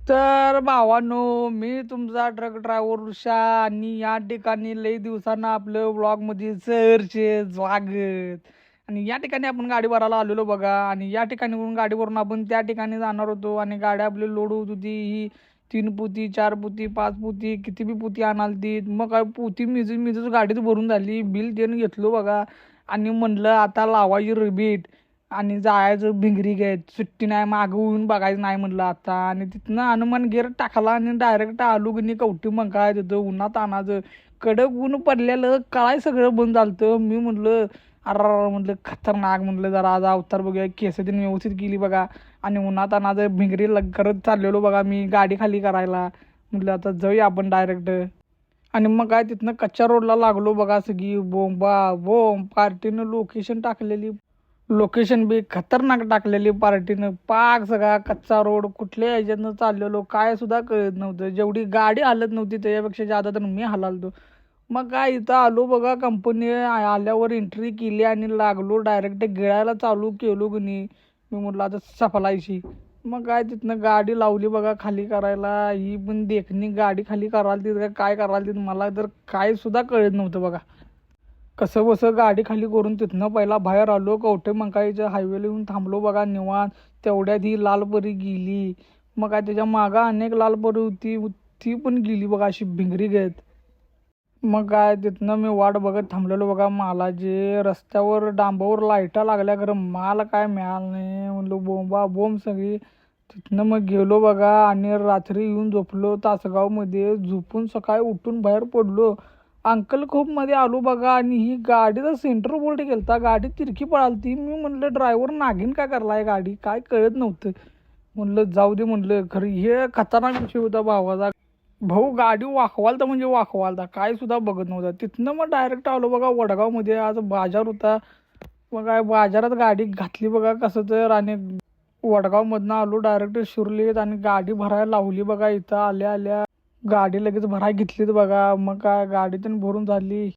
तर भावांनो, मी तुमचा ट्रक ड्रायव्हर ऋषा आणि या ठिकाणी लई दिवसांना आपलं व्लॉगमध्ये सहर्ष स्वागत. आणि या ठिकाणी आपण गाडी भरायला आलेलो बघा, आणि या ठिकाणी गाडी भरून आपण त्या ठिकाणी जाणार होतो, आणि गाडी आपली लोड होत होती ही 3 पोती 4 पोती 5 पोती किती बी पोती आणाल ती. मग काय पोती मिजूच गाडीत भरून झाली, बिल देऊन घेतलो बघा. आणि म्हणलं आता लावायची रिबीट आणि जायचं भिंगरी घ्यायत, सुट्टी नाही, मागं होऊन बघायचं नाही म्हणलं आता. आणि तिथनं हनुमान गेअर टाकला आणि डायरेक्ट आलो की नाही कवटी मग काय तिथं उन्हात आणायचं. कडक ऊन पडलेलं, काय सगळं बंद झालतं. मी म्हणलं अरे म्हटलं खतरनाक, म्हटलं जरा आज अवतार बघूया, केस तीन व्यवस्थित केली बघा. आणि उन्हात अनाचं भिंगरी करत चाललेलो बघा मी गाडी खाली करायला. म्हटलं आता जाऊया आपण डायरेक्ट. आणि मग काय तिथनं कच्च्या रोडला लागलो बघा, सगळी बोंबा बोंब पार्टीनं लोकेशन टाकलेली. लोकेशन बी खतरनाक टाकलेली पार्टीनं. पाक सगळा कच्चा रोड, कुठल्या ह्याच्यातनं चाललेलो काय सुद्धा कळत नव्हतं. जेवढी गाडी हलत नव्हती त्याच्यापेक्षा जादा तर मी हलालतो. मग काय इथं आलो बघा, कंपनी आल्यावर एंट्री केली आणि लागलो डायरेक्ट गिळायला चालू केलो की नाही. मी म्हटलं आता सफलायची. मग काय तिथनं गाडी लावली बघा खाली करायला. ही पण देखणी गाडी खाली करायला तिथं काय करायला तिथं मला तर काय सुद्धा कळत नव्हतं बघा. कसं बसं गाडी खाली करून तिथनं पहिला बाहेर आलो. कवठे मंकाईच्या हायवेला येऊन थांबलो बघा निवांत. तेवढ्यात ही लालपरी गेली. मग काय त्याच्या मागं अनेक लालपरी होती, ती पण गेली बघा अशी भिंगरी घेत. मग काय तिथनं मी वाट बघत थांबलेलो बघा मालाचे. रस्त्यावर डांबावर लाईटा लागल्या, खरं माल काय मिळालं नाही. म्हणलं बोंबा बोंब सगळी. तिथनं मग गेलो बघा आणि रात्री येऊन झोपलो तासगावमध्ये. झोपून सकाळी उठून बाहेर पडलो. अंकल मध्ये आलो बघा, आणि ही गाडीचा सेंटर बोल्ट गेलता, गाडी तिरकी पळालती. मी म्हणलं ड्रायव्हर नागिन काय करलाय गाडी, काय कळत नव्हतं. म्हणलं जाऊ दे म्हणलं. खरं हे खतरनाक विषय होता भावाचा. भाऊ गाडी वाकवालता म्हणजे वाकवालता, काय सुद्धा बघत नव्हता. तिथनं मग डायरेक्ट आलो बघा वडगावमध्ये. आज बाजार होता. मग काय बाजारात गाडी घातली बघा कसं तर, आणि वडगावमधनं आलो डायरेक्ट शिरलीत आणि गाडी भरायला लावली बघा. इथं आल्या आल्या गाडी लगेच भरायला घेतलीत बघा. मग काय गाडी पण भरून झाली.